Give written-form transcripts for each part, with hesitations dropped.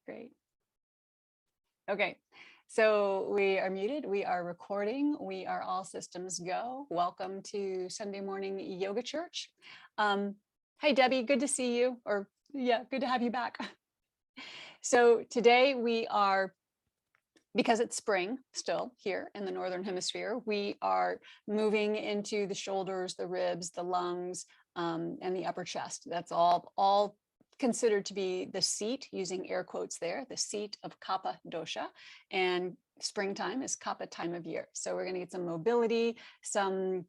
Great. Okay, so we are muted. We are recording. We are all systems go. Welcome to Sunday morning yoga church. Hey, Debbie, good to see you. Or yeah, good to have you back. So today we are, because it's spring still here in the Northern Hemisphere, we are moving into the shoulders, the ribs, the lungs, and the upper chest. That's all considered to be the seat, using air quotes there, the seat of kapha dosha. And springtime is kapha time of year. So we're going to get some mobility, some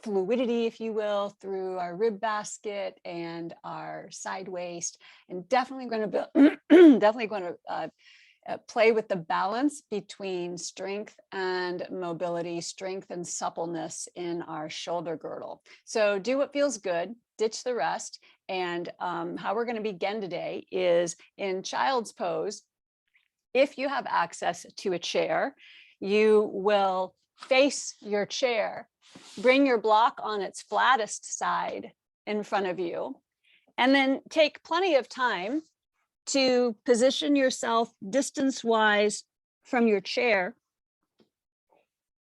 fluidity, if you will, through our rib basket and our side waist, and definitely going to play with the balance between strength and mobility, strength and suppleness in our shoulder girdle. So do what feels good, ditch the rest. And how we're going to begin today is in child's pose. If you have access to a chair, you will face your chair, bring your block on its flattest side in front of you, and then take plenty of time to position yourself distance-wise from your chair.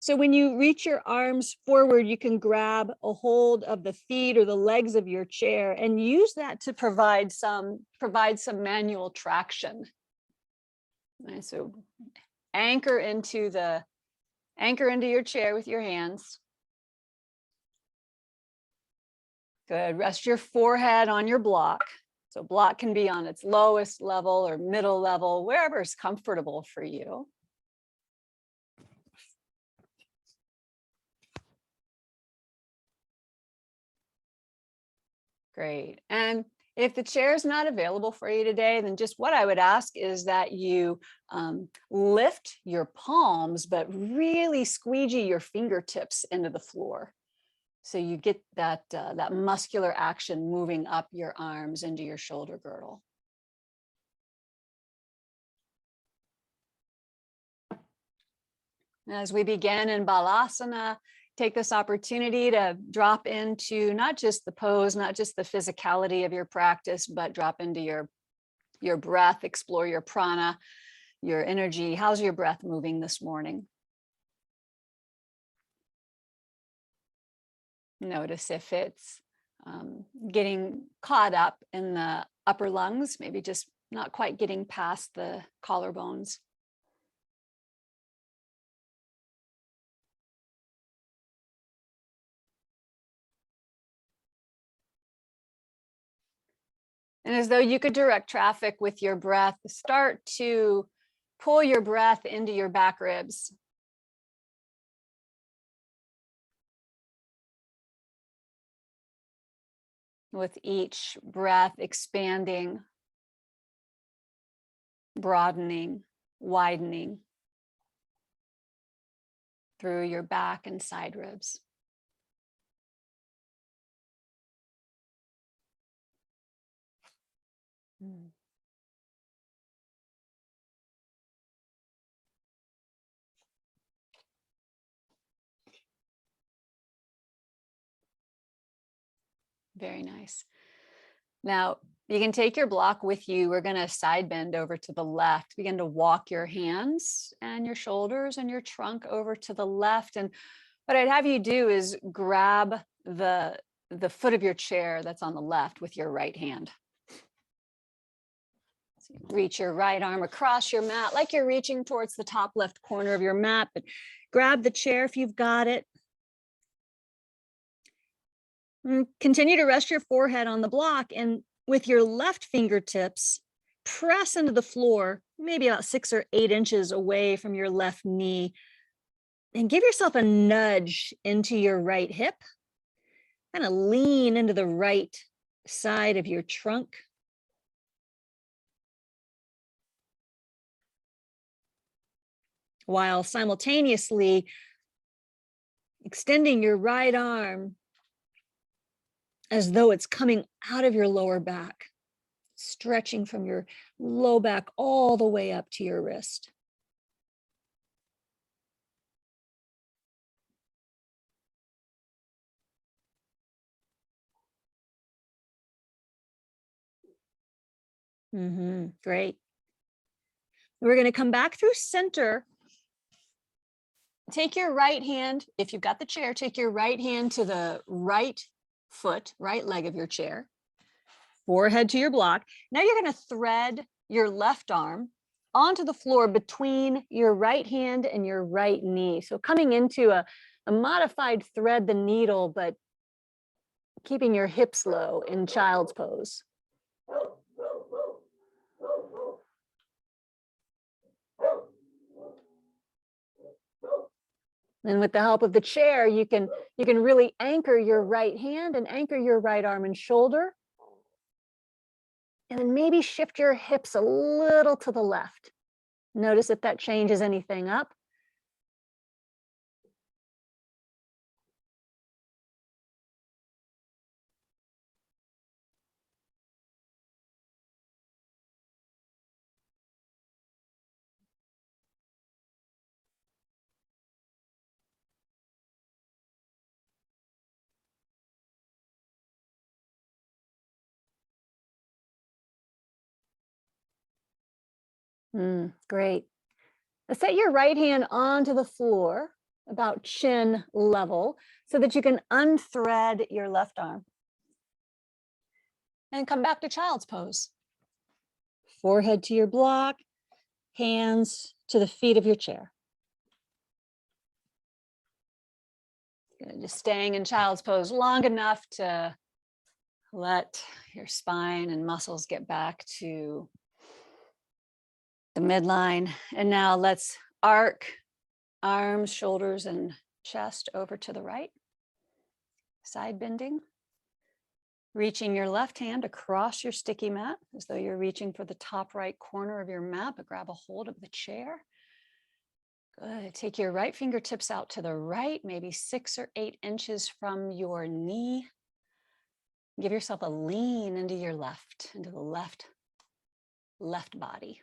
So when you reach your arms forward, you can grab a hold of the feet or the legs of your chair and use that to provide some manual traction. And so anchor into your chair with your hands. Good. Rest your forehead on your block. So block can be on its lowest level or middle level, wherever is comfortable for you. Great. And if the chair is not available for you today, then just what I would ask is that you lift your palms, but really squeegee your fingertips into the floor. So you get that muscular action moving up your arms into your shoulder girdle. As we begin in Balasana, take this opportunity to drop into not just the pose, not just the physicality of your practice, but drop into your breath, explore your prana, your energy. How's your breath moving this morning? Notice if it's getting caught up in the upper lungs, maybe just not quite getting past the collarbones. And as though you could direct traffic with your breath, start to pull your breath into your back ribs. With each breath expanding, broadening, widening through your back and side ribs. Very nice. Now, you can take your block with you. We're going to side bend over to the left. Begin to walk your hands and your shoulders and your trunk over to the left. And what I'd have you do is grab the foot of your chair that's on the left with your right hand. So reach your right arm across your mat like you're reaching towards the top left corner of your mat, but grab the chair if you've got it. And continue to rest your forehead on the block, and with your left fingertips, press into the floor, maybe about 6 or 8 inches away from your left knee, and give yourself a nudge into your right hip. Kind of lean into the right side of your trunk. While simultaneously extending your right arm as though it's coming out of your lower back, stretching from your low back all the way up to your wrist. Great. We're going to come back through center. Take your right hand, if you've got the chair, take your right hand to the right foot, right leg of your chair, forehead to your block. Now you're going to thread your left arm onto the floor between your right hand and your right knee. So coming into a modified thread the needle, but keeping your hips low in child's pose. And with the help of the chair, you can really anchor your right hand and anchor your right arm and shoulder. And then maybe shift your hips a little to the left. Notice if that changes anything up. Great. Set your right hand onto the floor, about chin level, so that you can unthread your left arm. And come back to child's pose. Forehead to your block, hands to the feet of your chair. Just staying in child's pose long enough to let your spine and muscles get back to the midline. And now let's arc arms, shoulders, and chest over to the right. Side bending. Reaching your left hand across your sticky mat as though you're reaching for the top right corner of your mat, but grab a hold of the chair. Good. Take your right fingertips out to the right, maybe 6 or 8 inches from your knee. Give yourself a lean into your left, into the left body.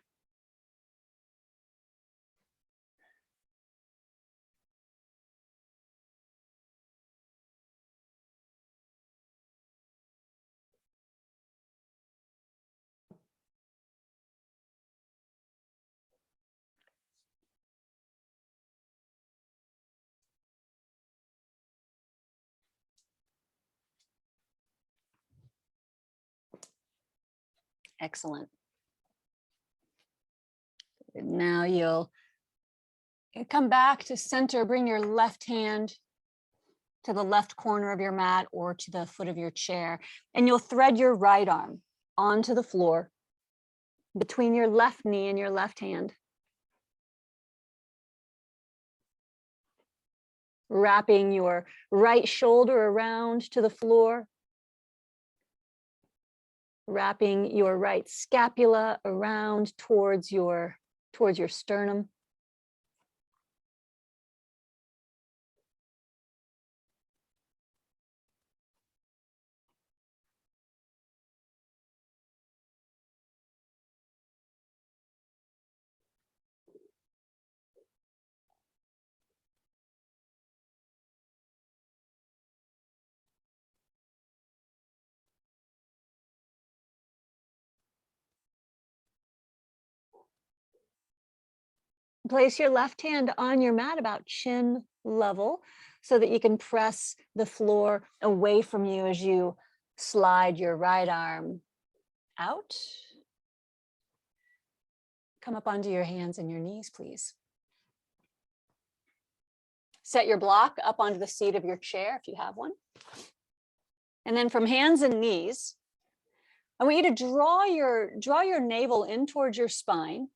Excellent. Now you'll come back to center, bring your left hand to the left corner of your mat or to the foot of your chair, and you'll thread your right arm onto the floor between your left knee and your left hand. Wrapping your right shoulder around to the floor. Wrapping your right scapula around towards your sternum. Place your left hand on your mat about chin level so that you can press the floor away from you as you slide your right arm out. Come up onto your hands and your knees, please. Set your block up onto the seat of your chair if you have one. And then from hands and knees, I want you to draw your navel in towards your spine.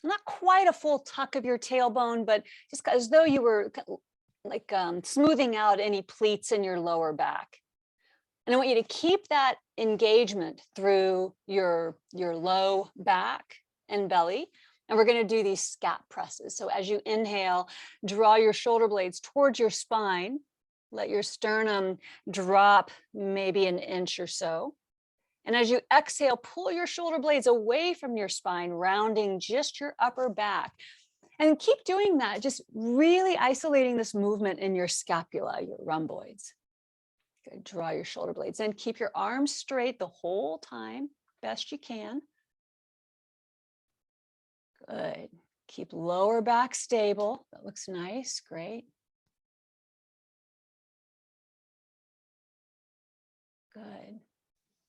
Not quite a full tuck of your tailbone, but just as though you were like smoothing out any pleats in your lower back. And I want you to keep that engagement through your low back and belly. And we're going to do these scap presses. So as you inhale, draw your shoulder blades towards your spine. Let your sternum drop maybe an inch or so. And as you exhale, pull your shoulder blades away from your spine, rounding just your upper back. And keep doing that, just really isolating this movement in your scapula, your rhomboids. Good. Draw your shoulder blades in. Keep your arms straight the whole time, best you can. Good. Keep lower back stable. That looks nice. Great. Good.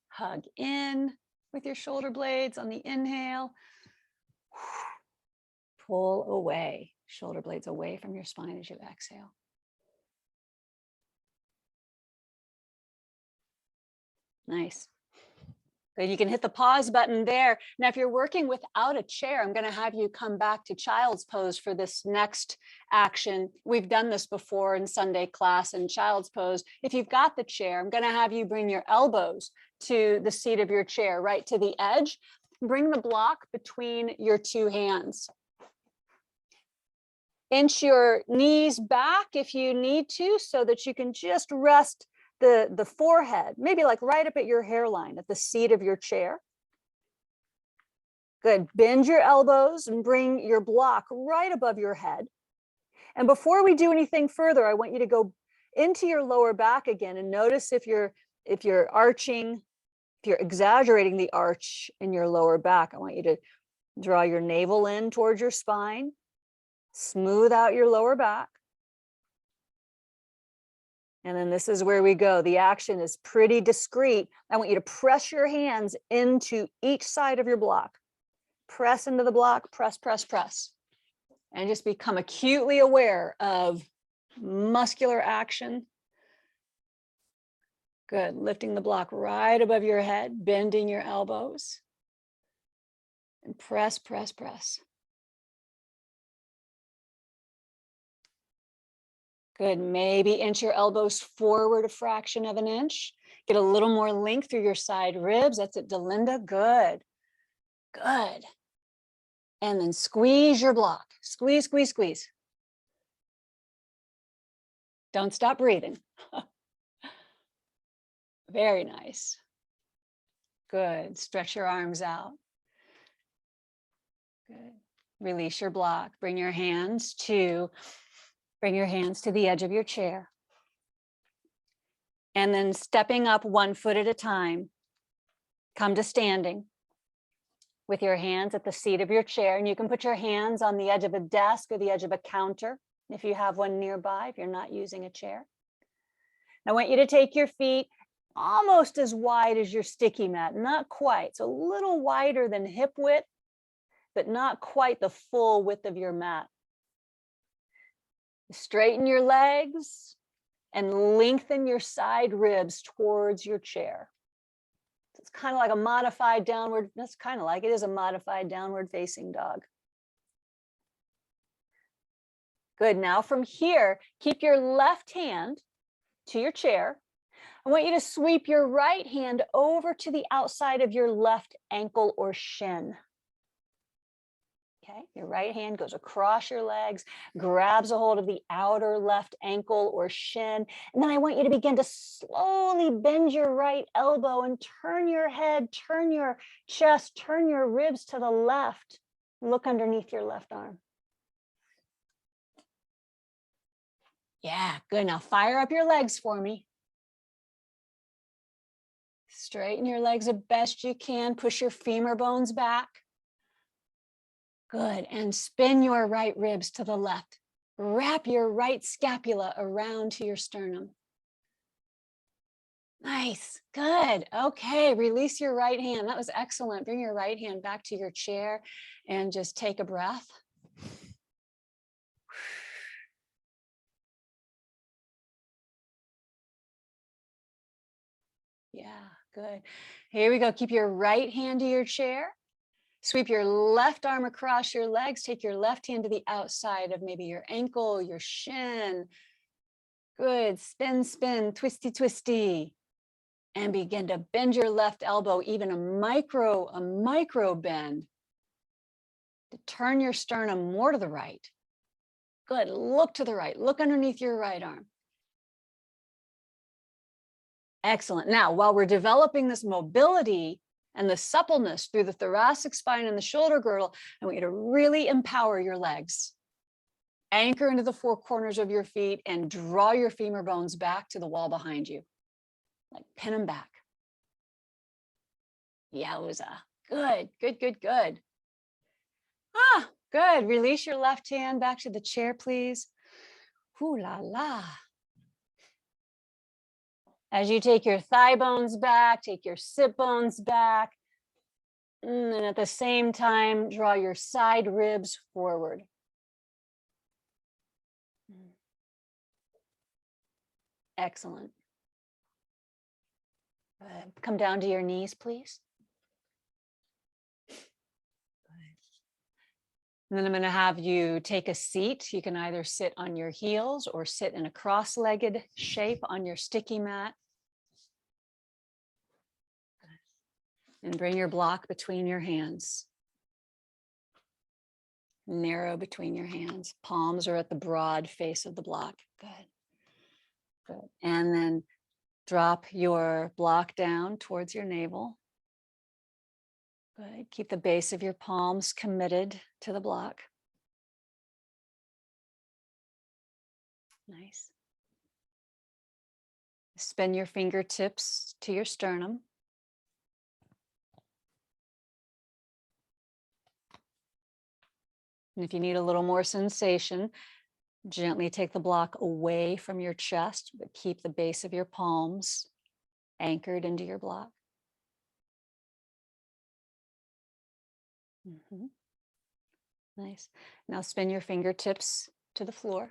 Hug in with your shoulder blades on the inhale. Pull away. Shoulder blades away from your spine as you exhale. Nice. Good. You can hit the pause button there. Now, if you're working without a chair, I'm going to have you come back to child's pose for this next action. We've done this before in Sunday class in child's pose. If you've got the chair, I'm going to have you bring your elbows to the seat of your chair, right to the edge. Bring the block between your two hands. Inch your knees back if you need to, so that you can just rest the forehead, maybe like right up at your hairline at the seat of your chair. Good. Bend your elbows and bring your block right above your head. And before we do anything further, I want you to go into your lower back again and notice if you're arching, if you're exaggerating the arch in your lower back. I want you to draw your navel in towards your spine, smooth out your lower back. And then this is where we go. The action is pretty discreet. I want you to press your hands into each side of your block. Press into the block, press, press, press. And just become acutely aware of muscular action. Good. Lifting the block right above your head, bending your elbows. And press, press, press. Good. Maybe inch your elbows forward a fraction of an inch. Get a little more length through your side ribs. That's it, Delinda. Good. Good. And then squeeze your block. Squeeze, squeeze, squeeze. Don't stop breathing. Very nice. Good. Stretch your arms out. Good. Release your block. Bring your hands to the edge of your chair. And then stepping up 1 foot at a time, come to standing with your hands at the seat of your chair. And you can put your hands on the edge of a desk or the edge of a counter if you have one nearby, if you're not using a chair. I want you to take your feet almost as wide as your sticky mat, not quite. So a little wider than hip width, but not quite the full width of your mat. Straighten your legs and lengthen your side ribs towards your chair. It's kind of like a modified downward, that's kind of like it is a modified downward facing dog. Good. Now from here, keep your left hand to your chair. I want you to sweep your right hand over to the outside of your left ankle or shin. Okay, your right hand goes across your legs, grabs a hold of the outer left ankle or shin. And then I want you to begin to slowly bend your right elbow and turn your head, turn your chest, turn your ribs to the left. Look underneath your left arm. Yeah, good. Now fire up your legs for me. Straighten your legs the best you can. Push your femur bones back. Good. And spin your right ribs to the left. Wrap your right scapula around to your sternum. Nice. Good. Okay. Release your right hand. That was excellent. Bring your right hand back to your chair and just take a breath. Yeah, good. Here we go. Keep your right hand to your chair. Sweep your left arm across your legs. Take your left hand to the outside of maybe your ankle, your shin. Good. Spin, spin, twisty, twisty. And begin to bend your left elbow, even a micro bend, to turn your sternum more to the right. Good. Look to the right. Look underneath your right arm. Excellent. Now, while we're developing this mobility and the suppleness through the thoracic spine and the shoulder girdle, I want you to really empower your legs. Anchor into the four corners of your feet and draw your femur bones back to the wall behind you. Like pin them back. Yowza. Good, good, good, good. Ah, good. Release your left hand back to the chair, please. Ooh la la. As you take your thigh bones back, take your sit bones back, and at the same time, draw your side ribs forward. Excellent. Come down to your knees, please. And then I'm going to have you take a seat. You can either sit on your heels or sit in a cross-legged shape on your sticky mat. And bring your block between your hands. Narrow between your hands. Palms are at the broad face of the block. Good. Good. And then drop your block down towards your navel. Good. Keep the base of your palms committed to the block. Nice. Spin your fingertips to your sternum. And if you need a little more sensation, gently take the block away from your chest, but keep the base of your palms anchored into your block. Nice. Now spin your fingertips to the floor.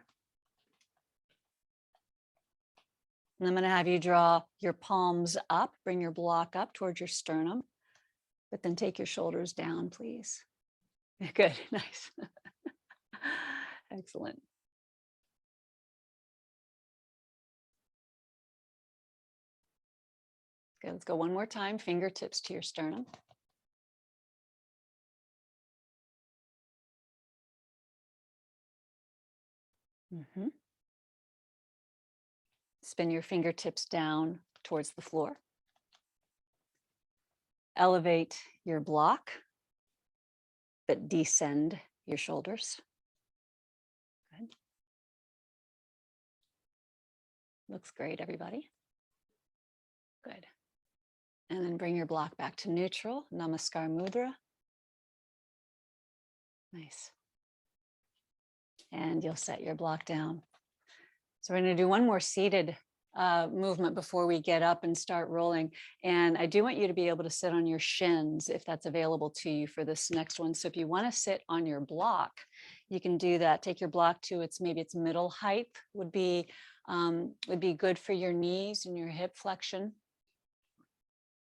And I'm going to have you draw your palms up, bring your block up towards your sternum, but then take your shoulders down, please. Good, nice. Excellent. Good, let's go one more time. Fingertips to your sternum. Spin your fingertips down towards the floor. Elevate your block, but descend your shoulders. Good. Looks great, everybody. Good. And then bring your block back to neutral, Namaskar Mudra. Nice. And you'll set your block down. So we're going to do one more seated movement before we get up and start rolling. And I do want you to be able to sit on your shins if that's available to you for this next one. So if you want to sit on your block, you can do that. Take your block to maybe its middle height would be good for your knees and your hip flexion.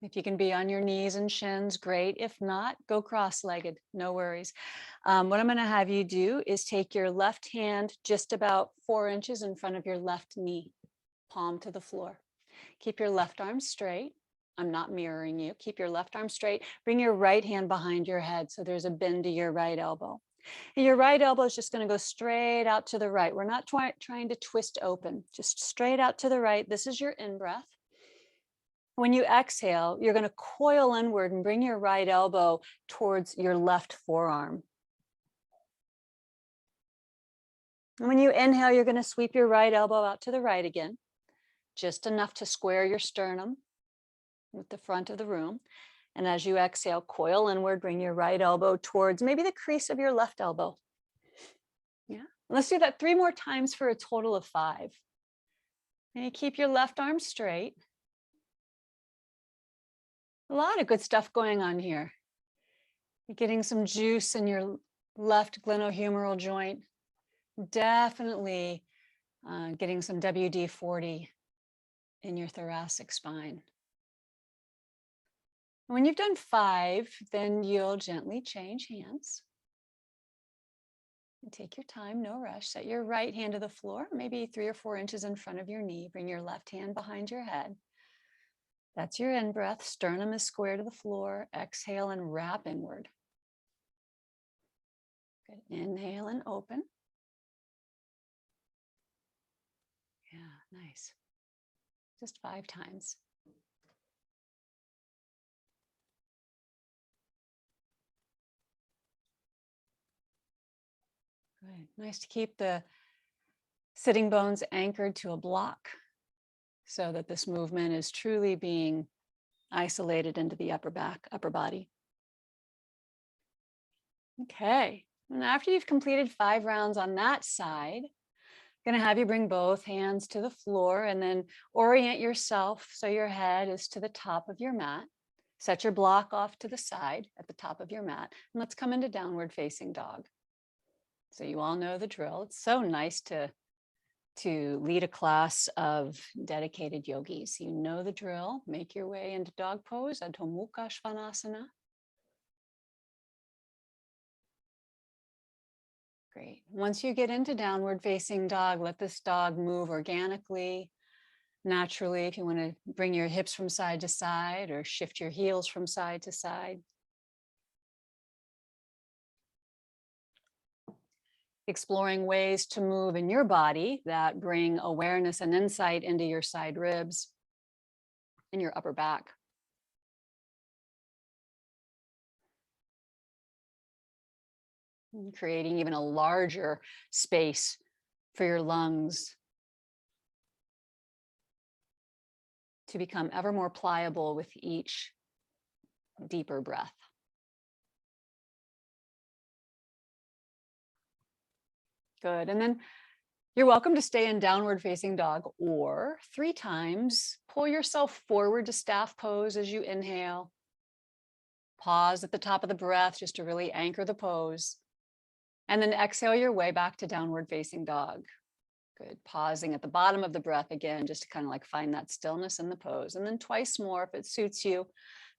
If you can be on your knees and shins, great. If not, go cross-legged, no worries. What I'm going to have you do is take your left hand just about 4 inches in front of your left knee, palm to the floor. Keep your left arm straight. I'm not mirroring you. Keep your left arm straight. Bring your right hand behind your head so there's a bend to your right elbow. And your right elbow is just going to go straight out to the right. We're not trying to twist open, just straight out to the right. This is your in-breath. When you exhale, you're going to coil inward and bring your right elbow towards your left forearm. And when you inhale, you're going to sweep your right elbow out to the right again, just enough to square your sternum with the front of the room. And as you exhale, coil inward, bring your right elbow towards maybe the crease of your left elbow. Yeah. Let's do that 3 more times for a total of 5. And you keep your left arm straight. A lot of good stuff going on here. You're getting some juice in your left glenohumeral joint. Definitely getting some WD-40 in your thoracic spine. When you've done 5, then you'll gently change hands. And take your time, no rush. Set your right hand to the floor, maybe 3 or 4 inches in front of your knee. Bring your left hand behind your head. That's your in-breath. Sternum is square to the floor. Exhale and wrap inward. Good. Inhale and open. Yeah, nice. Just 5 times. Good. Nice to keep the sitting bones anchored to a block so that this movement is truly being isolated into the upper back, upper body. Okay. And after you've completed 5 rounds on that side, I'm going to have you bring both hands to the floor and then orient yourself so your head is to the top of your mat. Set your block off to the side at the top of your mat. And let's come into downward facing dog. So you all know the drill. It's so nice to lead a class of dedicated yogis. You know the drill. Make your way into dog pose, Adho Mukha Svanasana. Great. Once you get into downward facing dog, let this dog move organically, naturally. If you want to bring your hips from side to side or shift your heels from side to side. Exploring ways to move in your body that bring awareness and insight into your side ribs and your upper back. And creating even a larger space for your lungs to become ever more pliable with each deeper breath. Good. And then you're welcome to stay in downward facing dog, or 3 times pull yourself forward to staff pose as you inhale. Pause at the top of the breath just to really anchor the pose. And then exhale your way back to downward facing dog. Good. Pausing at the bottom of the breath again, just to kind of like find that stillness in the pose. And then twice more if it suits you.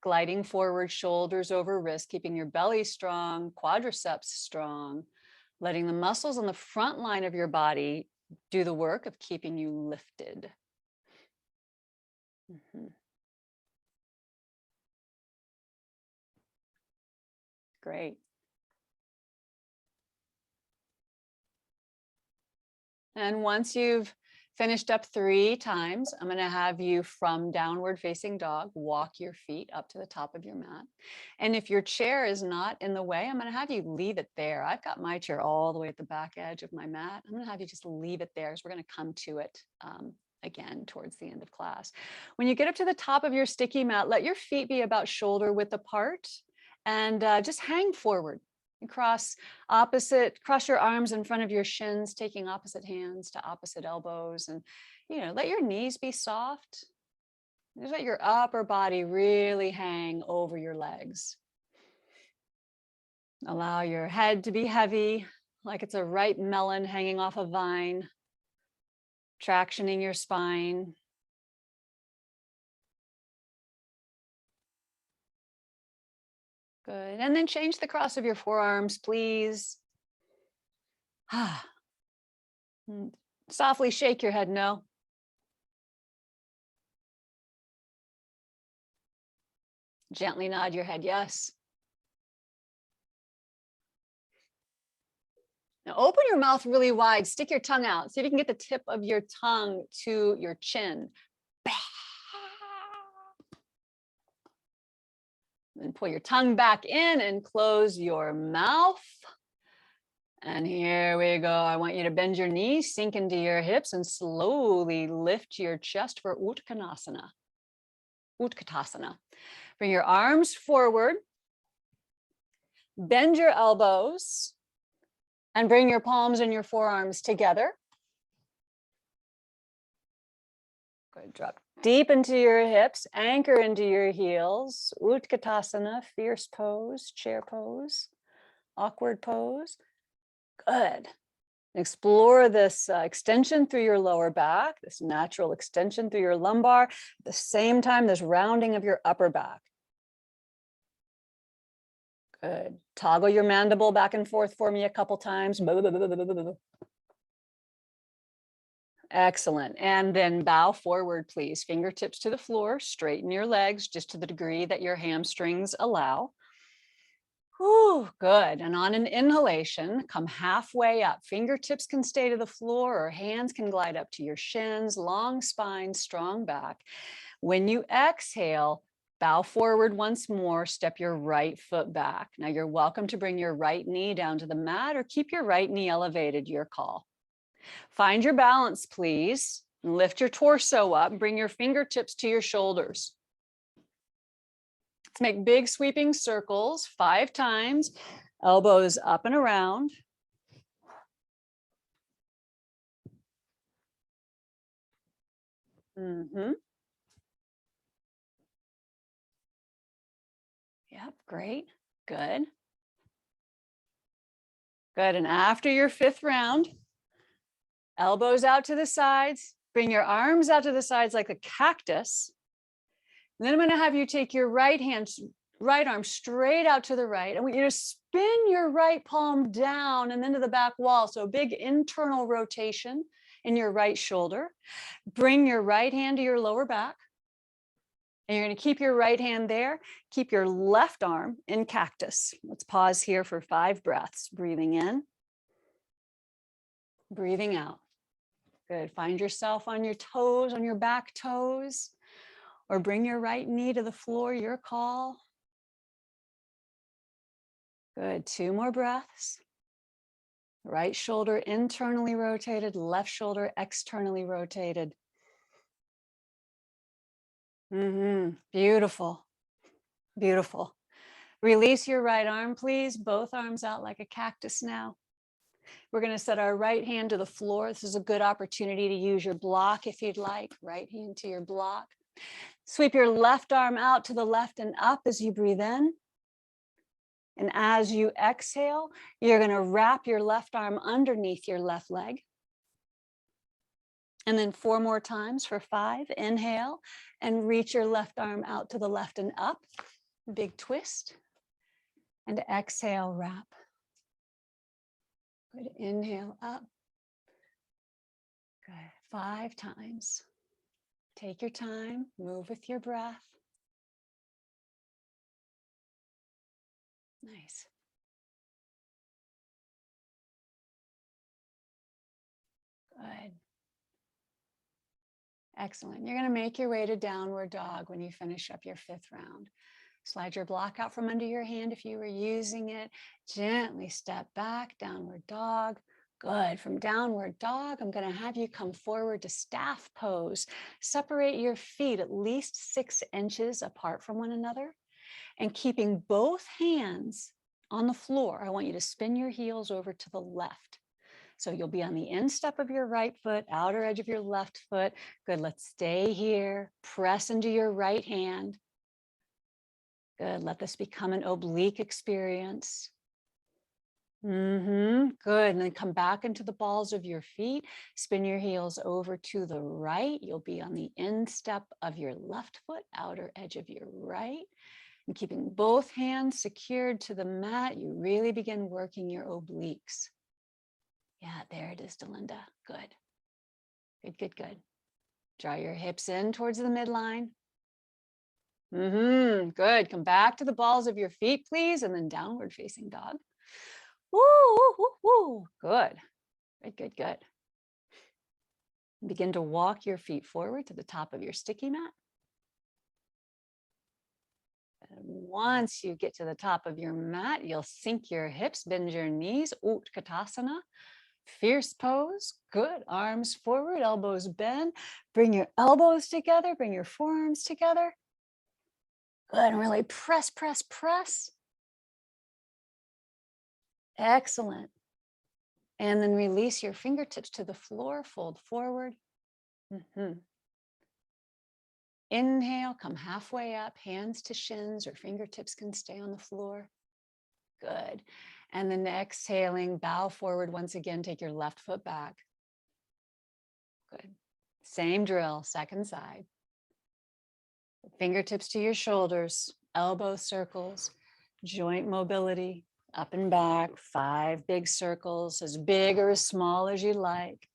Gliding forward, shoulders over wrist, keeping your belly strong, quadriceps strong, letting the muscles on the front line of your body do the work of keeping you lifted. Great. And once you've finished up 3 times, I'm going to have you from downward facing dog, walk your feet up to the top of your mat. And if your chair is not in the way, I'm going to have you leave it there. I've got my chair all the way at the back edge of my mat. I'm going to have you just leave it there, because we're going to come to it again towards the end of class. When you get up to the top of your sticky mat, let your feet be about shoulder width apart and just hang forward. Cross your arms in front of your shins, taking opposite hands to opposite elbows, and let your knees be soft. Just let your upper body really hang over your legs. Allow your head to be heavy, like it's a ripe melon hanging off a vine, tractioning your spine. Good. And then change the cross of your forearms, please. Softly shake your head no. Gently nod your head yes. Now open your mouth really wide, stick your tongue out. See if you can get the tip of your tongue to your chin. Then pull your tongue back in and close your mouth. And here we go. I want you to bend your knees, sink into your hips, and slowly lift your chest for Uttanasana. Utkatasana. Bring your arms forward. Bend your elbows and bring your palms and your forearms together. Good. Drop deep into your hips, anchor into your heels. Utkatasana, fierce pose, chair pose, awkward pose. Good. Explore this extension through your lower back, this natural extension through your lumbar. At the same time, this rounding of your upper back. Good. Toggle your mandible back and forth for me a couple times. Excellent. And then bow forward, please. Fingertips to the floor, straighten your legs just to the degree that your hamstrings allow. Whew, good. And on an inhalation, come halfway up. Fingertips can stay to the floor or hands can glide up to your shins, long spine, strong back. When you exhale, bow forward once more, step your right foot back. Now you're welcome to bring your right knee down to the mat or keep your right knee elevated, your call. Find your balance, please. Lift your torso up, bring your fingertips to your shoulders. Let's make big sweeping circles 5 times. Elbows up and around. Mm-hmm. Yep, great. Good. Good. And after your 5th round, elbows out to the sides, bring your arms out to the sides like a cactus. And then I'm going to have you take your right arm straight out to the right. I want you to spin your right palm down and then to the back wall. So big internal rotation in your right shoulder. Bring your right hand to your lower back. And you're going to keep your right hand there. Keep your left arm in cactus. Let's pause here for 5 breaths. Breathing in. Breathing out. Good. Find yourself on your toes, on your back toes, or bring your right knee to the floor, your call. Good. 2 more breaths. Right shoulder internally rotated, left shoulder externally rotated. Beautiful. Beautiful. Release your right arm, please. Both arms out like a cactus now. We're going to set our right hand to the floor. This is a good opportunity to use your block if you'd like. Right hand to your block. Sweep your left arm out to the left and up as you breathe in. And as you exhale, you're going to wrap your left arm underneath your left leg. And then 4 more times for 5. Inhale and reach your left arm out to the left and up. Big twist. And exhale, wrap. Good. Inhale up. Good. 5 times. Take your time. Move with your breath. Nice. Good. Excellent. You're going to make your way to downward dog when you finish up your 5th round. Slide your block out from under your hand if you were using it. Gently step back, downward dog. Good. From downward dog, I'm going to have you come forward to staff pose. Separate your feet at least 6 inches apart from one another. And keeping both hands on the floor, I want you to spin your heels over to the left. So you'll be on the instep of your right foot, outer edge of your left foot. Good. Let's stay here. Press into your right hand. Good. Let this become an oblique experience. Good. And then come back into the balls of your feet. Spin your heels over to the right. You'll be on the instep of your left foot, outer edge of your right. And keeping both hands secured to the mat, you really begin working your obliques. Yeah, there it is, Delinda. Good. Good, good, good. Draw your hips in towards the midline. Good. Come back to the balls of your feet, please, and then downward facing dog. Woo, woo, woo, woo. Good. Good, good, good. Begin to walk your feet forward to the top of your sticky mat. And once you get to the top of your mat, you'll sink your hips, bend your knees, Utkatasana. Fierce pose. Good. Arms forward, elbows bend. Bring your elbows together, bring your forearms together. Good. And really press, press, press. Excellent. And then release your fingertips to the floor, fold forward. Inhale, come halfway up, hands to shins or fingertips can stay on the floor. Good. And then exhaling, bow forward once again, take your left foot back. Good. Same drill, second side. Fingertips to your shoulders, elbow circles, joint mobility, up and back, 5 big circles, as big or as small as you like.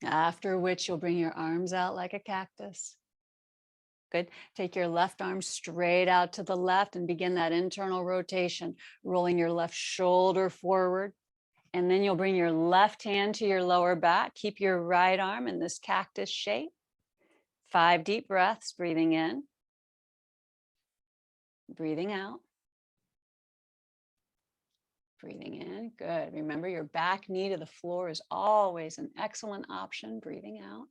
After which you'll bring your arms out like a cactus. Good. Take your left arm straight out to the left and begin that internal rotation, rolling your left shoulder forward. And then you'll bring your left hand to your lower back. Keep your right arm in this cactus shape. 5 deep breaths, breathing in, breathing out. Breathing in, good. Remember, your back knee to the floor is always an excellent option. Breathing out.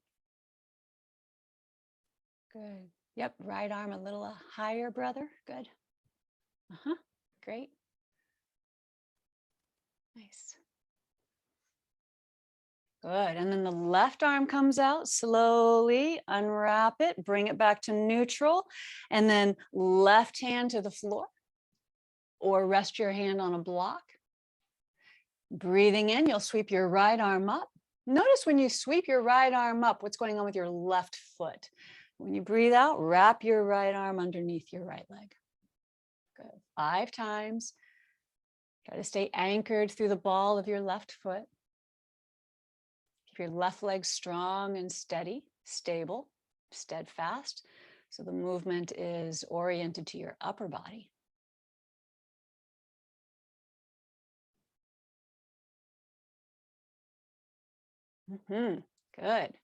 Good. Yep, right arm a little higher, brother. Good. Uh-huh. Great. Nice. Good. And then the left arm comes out slowly, unwrap it, bring it back to neutral, and then left hand to the floor or rest your hand on a block. Breathing in, you'll sweep your right arm up. Notice when you sweep your right arm up, what's going on with your left foot. When you breathe out, wrap your right arm underneath your right leg. Good. 5 times. Try to stay anchored through the ball of your left foot. Keep your left leg strong and steady, stable, steadfast. So the movement is oriented to your upper body. Good.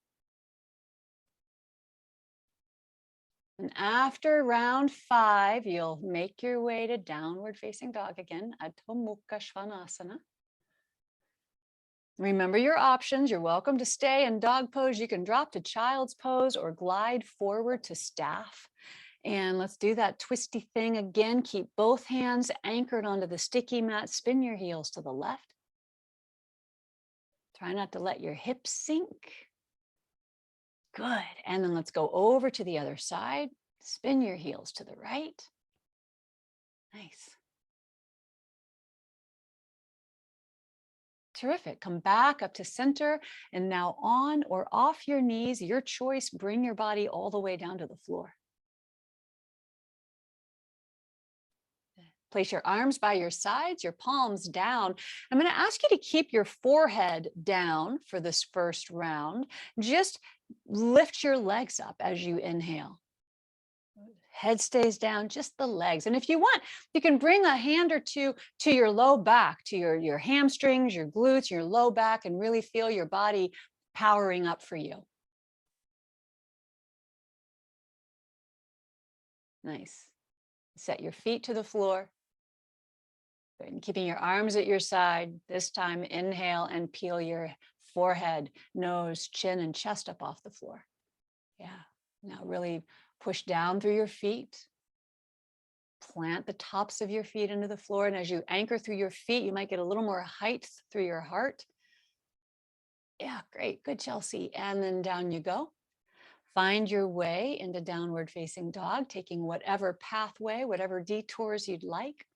And after round 5, you'll make your way to downward facing dog again, Adho Mukha Svanasana. Remember your options. You're welcome to stay in dog pose. You can drop to child's pose or glide forward to staff. And let's do that twisty thing again. Keep both hands anchored onto the sticky mat. Spin your heels to the left. Try not to let your hips sink. Good. And then let's go over to the other side. Spin your heels to the right. Nice. Terrific. Come back up to center and now on or off your knees, your choice, bring your body all the way down to the floor. Place your arms by your sides, your palms down. I'm going to ask you to keep your forehead down for this first round. Just lift your legs up as you inhale. Head stays down, just the legs. And if you want, you can bring a hand or two to your low back, to your hamstrings, your glutes, your low back, and really feel your body powering up for you. Nice. Set your feet to the floor. Good. And keeping your arms at your side. This time, inhale and peel your forehead, nose, chin, and chest up off the floor. Yeah. Now really push down through your feet. Plant the tops of your feet into the floor. And as you anchor through your feet, you might get a little more height through your heart. Yeah, great. Good, Chelsea. And then down you go. Find your way into downward facing dog, taking whatever pathway, whatever detours you'd like.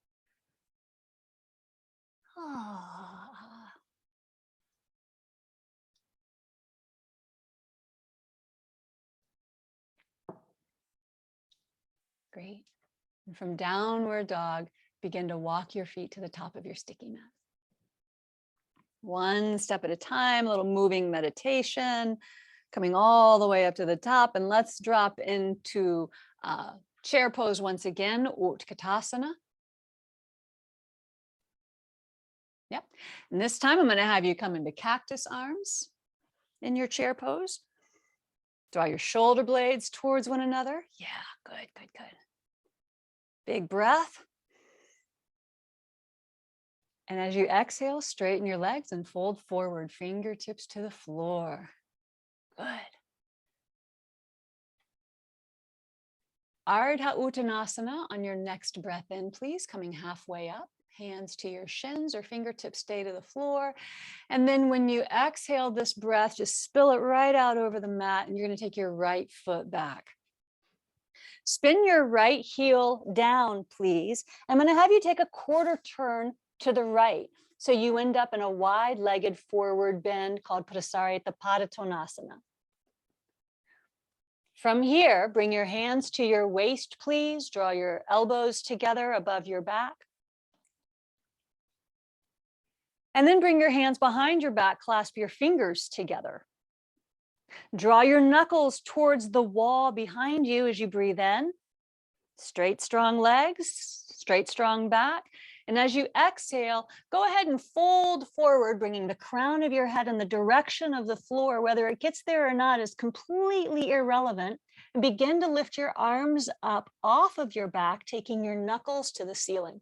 Great. And from downward dog, begin to walk your feet to the top of your sticky mat. One step at a time, a little moving meditation, coming all the way up to the top. And let's drop into chair pose once again, Utkatasana. Yep. And this time I'm going to have you come into cactus arms in your chair pose. Draw your shoulder blades towards one another. Yeah, good, good, good. Big breath. And as you exhale, straighten your legs and fold forward, fingertips to the floor. Good. Ardha Uttanasana on your next breath in, please, coming halfway up. Hands to your shins or fingertips stay to the floor. And then when you exhale this breath, just spill it right out over the mat and you're going to take your right foot back. Spin your right heel down, please. I'm going to have you take a quarter turn to the right. So you end up in a wide-legged forward bend called Prasarita Padottanasana. From here, bring your hands to your waist, please. Draw your elbows together above your back. And then bring your hands behind your back, clasp your fingers together. Draw your knuckles towards the wall behind you as you breathe in. Straight, strong legs, straight, strong back. And as you exhale, go ahead and fold forward, bringing the crown of your head in the direction of the floor. Whether it gets there or not is completely irrelevant. And begin to lift your arms up off of your back, taking your knuckles to the ceiling.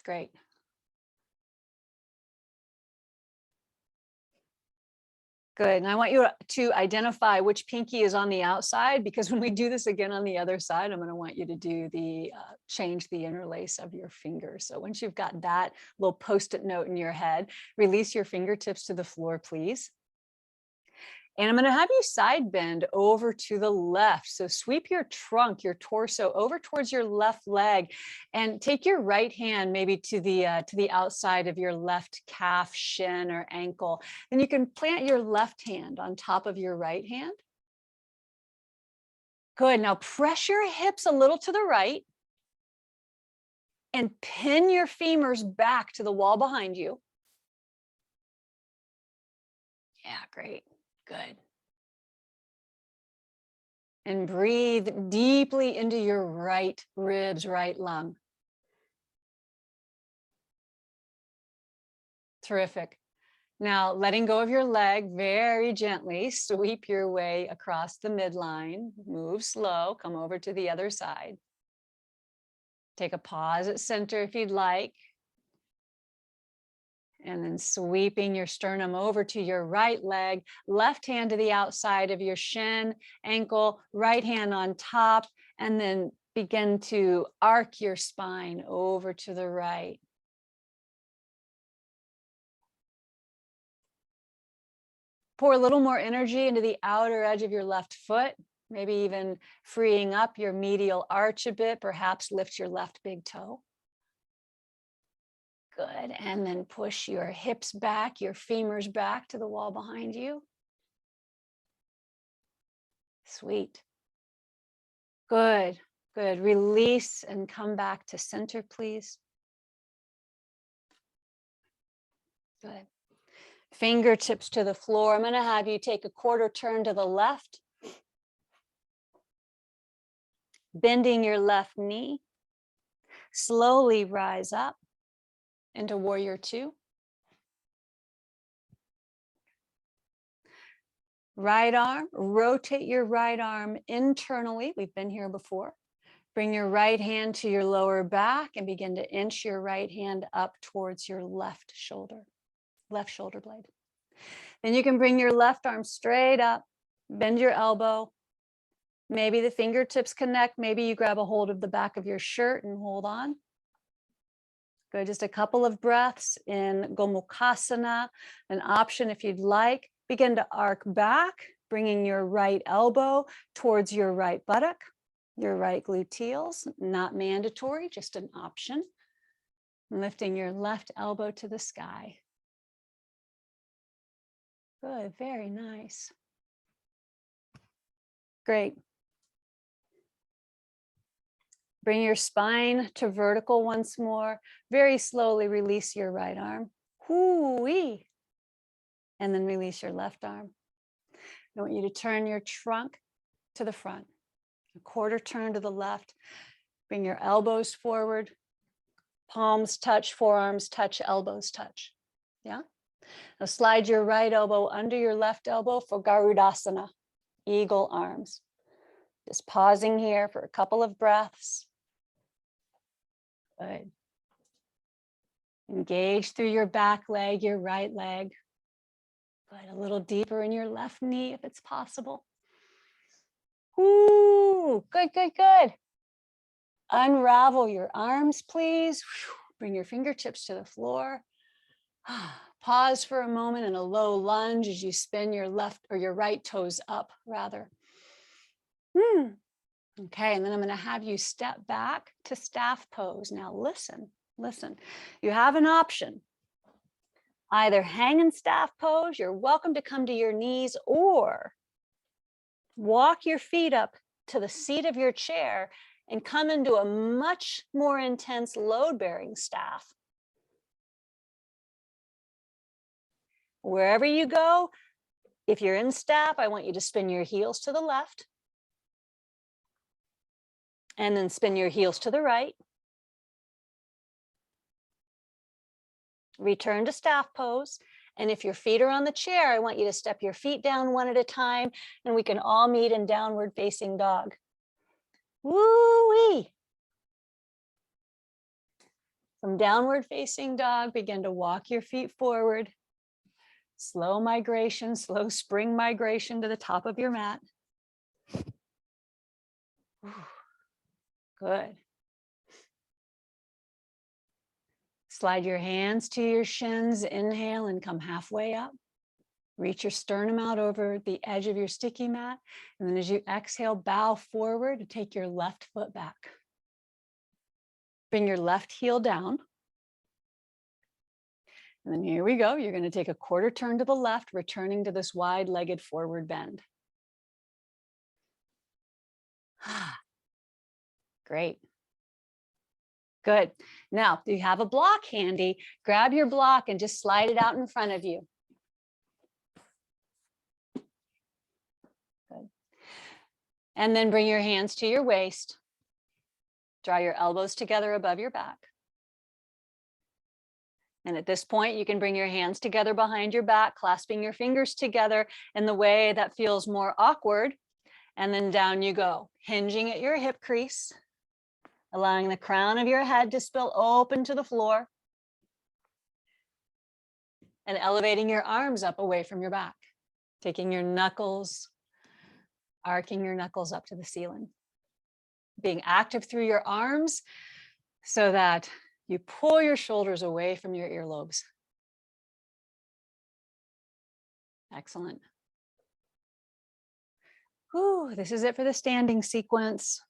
Great. Good. And I want you to identify which pinky is on the outside, because when we do this again on the other side, I'm going to want you to do the change the interlace of your fingers. So once you've got that little post-it note in your head, release your fingertips to the floor, please. And I'm going to have you side bend over to the left. So sweep your trunk, your torso over towards your left leg, and take your right hand maybe to the outside of your left calf, shin, or ankle. Then you can plant your left hand on top of your right hand. Good. Now press your hips a little to the right and pin your femurs back to the wall behind you. Yeah, great. Good. And breathe deeply into your right ribs, right lung. Terrific. Now, letting go of your leg very gently, sweep your way across the midline, move slow, come over to the other side. Take a pause at center if you'd like. And then sweeping your sternum over to your right leg, left hand to the outside of your shin, ankle, right hand on top, and then begin to arc your spine over to the right. Pour a little more energy into the outer edge of your left foot, maybe even freeing up your medial arch a bit, perhaps lift your left big toe. Good. And then push your hips back, your femurs back to the wall behind you. Sweet. Good. Good. Release and come back to center, please. Good. Fingertips to the floor. I'm going to have you take a quarter turn to the left, bending your left knee. Slowly rise up into warrior two. Right arm, rotate your right arm internally. We've been here before. Bring your right hand to your lower back and begin to inch your right hand up towards your left shoulder blade. Then you can bring your left arm straight up, bend your elbow. Maybe the fingertips connect. Maybe you grab a hold of the back of your shirt and hold on. Good. Just a couple of breaths in Gomukhasana. An option if you'd like. Begin to arc back, bringing your right elbow towards your right buttock, your right gluteals. Not mandatory, just an option. Lifting your left elbow to the sky. Good. Very nice. Great. Bring your spine to vertical once more. Very slowly release your right arm. Hoo-wee. And then release your left arm. I want you to turn your trunk to the front. A quarter turn to the left. Bring your elbows forward. Palms touch, forearms touch, elbows touch. Yeah? Now slide your right elbow under your left elbow for Garudasana, eagle arms. Just pausing here for a couple of breaths. Good. Engage through your back leg, your right leg. Good. A little deeper in your left knee if it's possible. Ooh, good, good, good. Unravel your arms, please. Bring your fingertips to the floor. Pause for a moment in a low lunge as you spin your left or your right toes up, rather. Okay, and then I'm going to have you step back to staff pose. Now listen. You have an option. Either hang in staff pose, you're welcome to come to your knees, or walk your feet up to the seat of your chair and come into a much more intense load-bearing staff. Wherever you go, if you're in staff, I want you to spin your heels to the left and then spin your heels to the right. Return to staff pose. And if your feet are on the chair, I want you to step your feet down one at a time, and we can all meet in downward facing dog. Woo-wee. From downward facing dog, begin to walk your feet forward. Slow migration, slow spring migration to the top of your mat. Good. Slide your hands to your shins, inhale and come halfway up. Reach your sternum out over the edge of your sticky mat. And then as you exhale, bow forward and take your left foot back. Bring your left heel down. And then here we go. You're going to take a quarter turn to the left, returning to this wide-legged forward bend. Great. Good. Now, if you have a block handy, grab your block and just slide it out in front of you. Good. And then bring your hands to your waist. Draw your elbows together above your back. And at this point, you can bring your hands together behind your back, clasping your fingers together in the way that feels more awkward. And then down you go, hinging at your hip crease, allowing the crown of your head to spill open to the floor, and elevating your arms up away from your back, taking your knuckles, arcing your knuckles up to the ceiling. Being active through your arms so that you pull your shoulders away from your earlobes. Excellent. Whew, this is it for the standing sequence.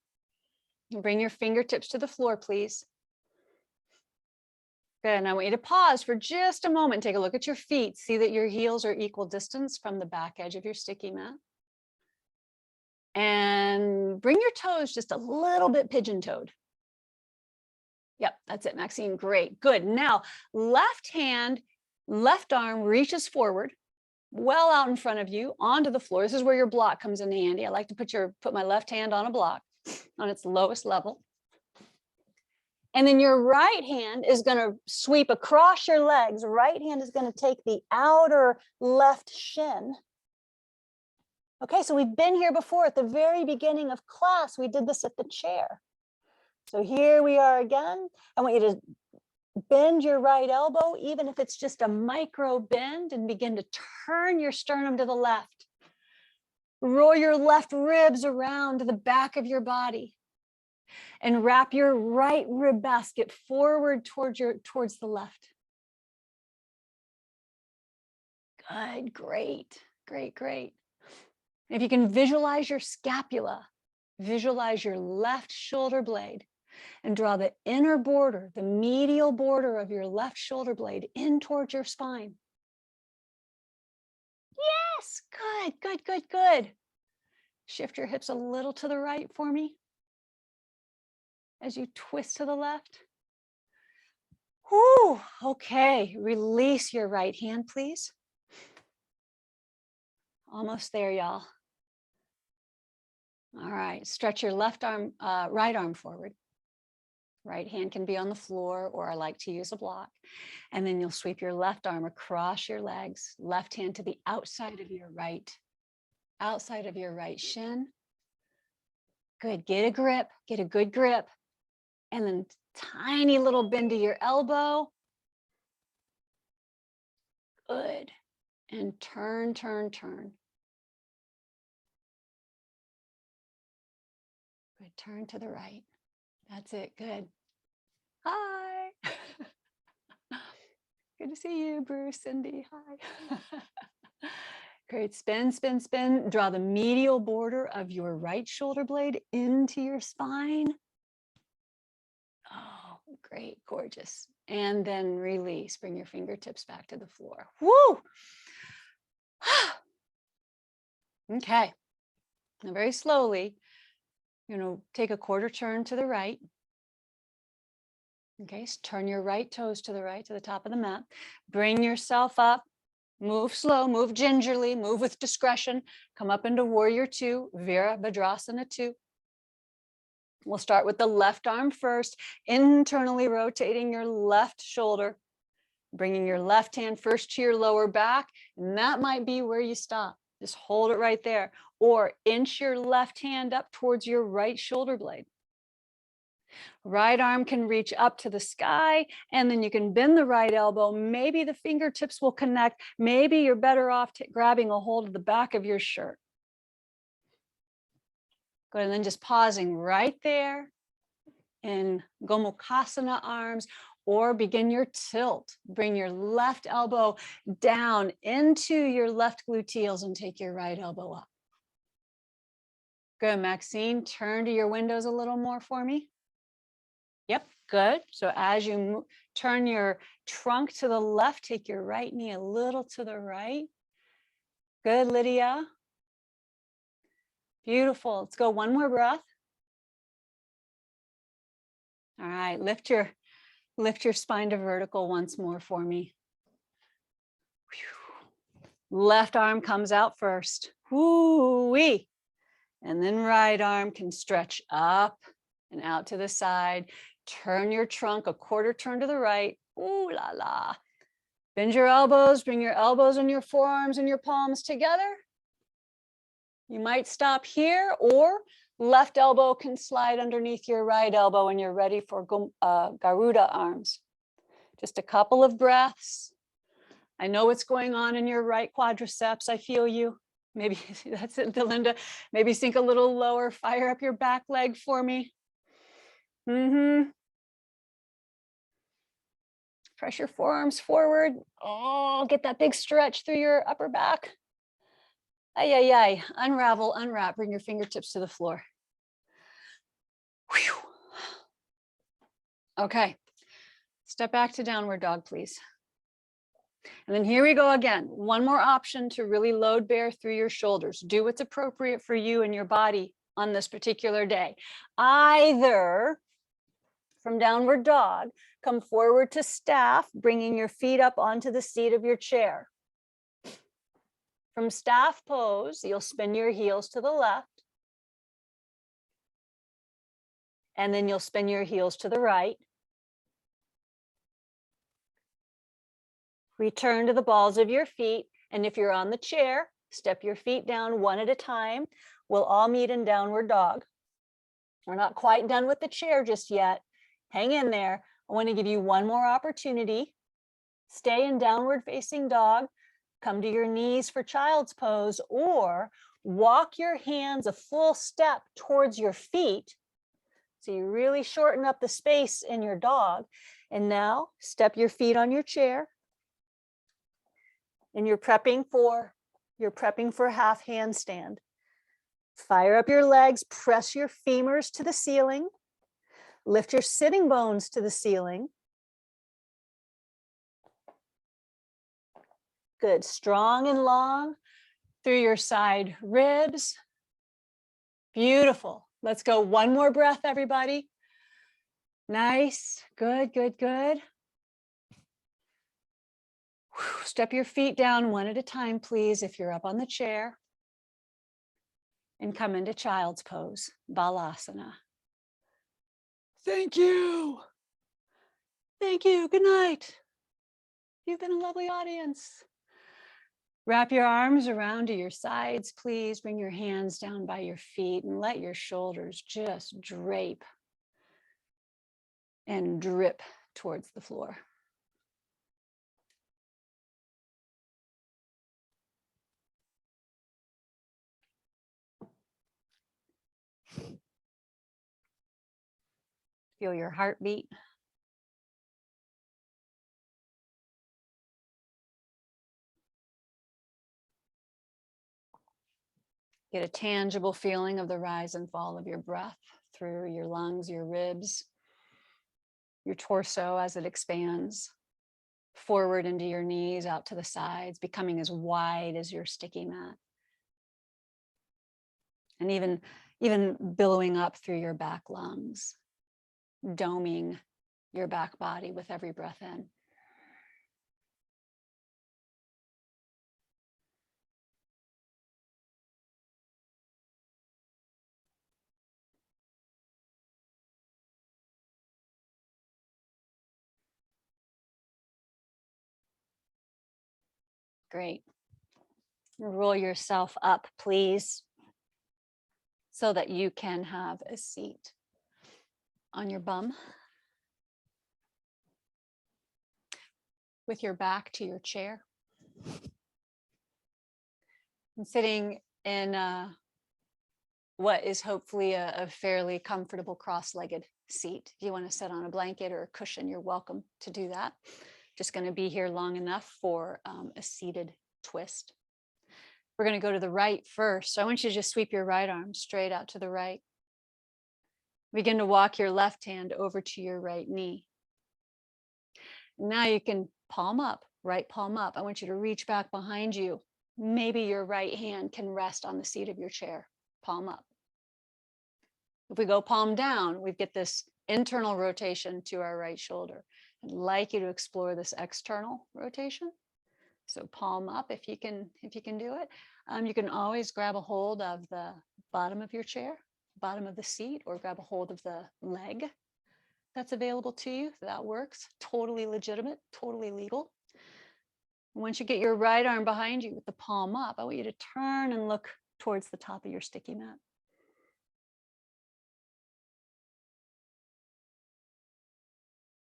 Bring your fingertips to the floor, please. Good, and I want you to pause for just a moment. Take a look at your feet. See that your heels are equal distance from the back edge of your sticky mat. And bring your toes just a little bit pigeon-toed. Yep, that's it, Maxine. Great, good. Now, left hand, left arm reaches forward, well out in front of you, onto the floor. This is where your block comes in handy. I like to put my left hand on a block on its lowest level. And then your right hand is going to sweep across your legs. Right hand is going to take the outer left shin. Okay, so we've been here before at the very beginning of class. We did this at the chair. So here we are again. I want you to bend your right elbow, even if it's just a micro bend, and begin to turn your sternum to the left. Roll your left ribs around to the back of your body and wrap your right rib basket forward towards the left. Good, great, great, great. If you can visualize your scapula, visualize your left shoulder blade and draw the inner border, the medial border of your left shoulder blade in towards your spine. Yes, good, good, good, good. Shift your hips a little to the right for me as you twist to the left. Whew, okay, release your right hand, please. Almost there, y'all. All right, stretch your left arm, right arm forward. Right hand can be on the floor, or I like to use a block. And then you'll sweep your left arm across your legs, left hand to the outside of your right shin. Good, get a grip, get a good grip. And then tiny little bend to your elbow. Good, and turn, turn, turn. Good, turn to the right. That's it, good. Hi. Good to see you, Bruce, Cindy, hi. Great, spin, spin, spin. Draw the medial border of your right shoulder blade into your spine. Oh, great, gorgeous. And then release, bring your fingertips back to the floor. Woo! Okay, now very slowly, take a quarter turn to the right. Okay, so turn your right toes to the right, to the top of the mat. Bring yourself up, move slow, move gingerly, move with discretion. Come up into Warrior Two, Virabhadrasana 2. We'll start with the left arm first, internally rotating your left shoulder, bringing your left hand first to your lower back, and that might be where you stop. Just hold it right there, or inch your left hand up towards your right shoulder blade. Right arm can reach up to the sky, and then you can bend the right elbow. Maybe the fingertips will connect. Maybe you're better off grabbing a hold of the back of your shirt. Good, and then just pausing right there in Gomukhasana arms, or begin your tilt. Bring your left elbow down into your left gluteals and take your right elbow up. Good, Maxine, turn to your windows a little more for me. Yep, good. So as you turn your trunk to the left, take your right knee a little to the right. Good, Lydia. Beautiful. Let's go one more breath. All right, lift your spine to vertical once more for me. Left arm comes out first. Woo-wee. And then right arm can stretch up and out to the side. Turn your trunk a quarter turn to the right. Ooh la la. Bend your elbows, bring your elbows and your forearms and your palms together. You might stop here, or left elbow can slide underneath your right elbow and you're ready for Garuda arms. Just a couple of breaths. I know what's going on in your right quadriceps. I feel you. Maybe that's it, Delinda. Maybe sink a little lower, fire up your back leg for me. Press your forearms forward. Oh, get that big stretch through your upper back. Ay, ay, ay. Unravel, unwrap. Bring your fingertips to the floor. Whew. Okay. Step back to downward dog, please. And then here we go again. One more option to really load bear through your shoulders. Do what's appropriate for you and your body on this particular day. Either from downward dog, come forward to staff, bringing your feet up onto the seat of your chair. From staff pose, you'll spin your heels to the left. And then you'll spin your heels to the right. Return to the balls of your feet. And if you're on the chair, step your feet down one at a time. We'll all meet in downward dog. We're not quite done with the chair just yet. Hang in there. I want to give you one more opportunity. Stay in downward facing dog. Come to your knees for child's pose, or walk your hands a full step towards your feet. So you really shorten up the space in your dog. And now step your feet on your chair. And you're prepping for half handstand. Fire up your legs, press your femurs to the ceiling. Lift your sitting bones to the ceiling. Good, strong and long through your side ribs. Beautiful. Let's go one more breath, everybody. Nice, good, good, good. Step your feet down one at a time, please, if you're up on the chair. And come into child's pose, Balasana. Thank you. Thank you. Good night. You've been a lovely audience. Wrap your arms around to your sides, please. Bring your hands down by your feet and let your shoulders just drape and drip towards the floor. Feel your heartbeat. Get a tangible feeling of the rise and fall of your breath through your lungs, your ribs, your torso as it expands forward into your knees, out to the sides, becoming as wide as your sticky mat. And even billowing up through your back lungs, doming your back body with every breath in. Great. Roll yourself up, please, so that you can have a seat. on your bum with your back to your chair and sitting in what is hopefully a fairly comfortable cross-legged seat. If you want to sit on a blanket or a cushion, you're welcome to do that. Just going to be here long enough for a seated twist. We're going to go to the right first. So I want you to just sweep your right arm straight out to the right. Begin to walk your left hand over to your right knee. Now you can palm up, right palm up. I want you to reach back behind you. Maybe your right hand can rest on the seat of your chair, palm up. If we go palm down, we get this internal rotation to our right shoulder. I'd like you to explore this external rotation. So palm up if you can do it. You can always grab a hold of the bottom of your chair, bottom of the seat, or grab a hold of the leg that's available to you. That works. Totally legitimate, totally legal. Once you get your right arm behind you with the palm up, I want you to turn and look towards the top of your sticky mat.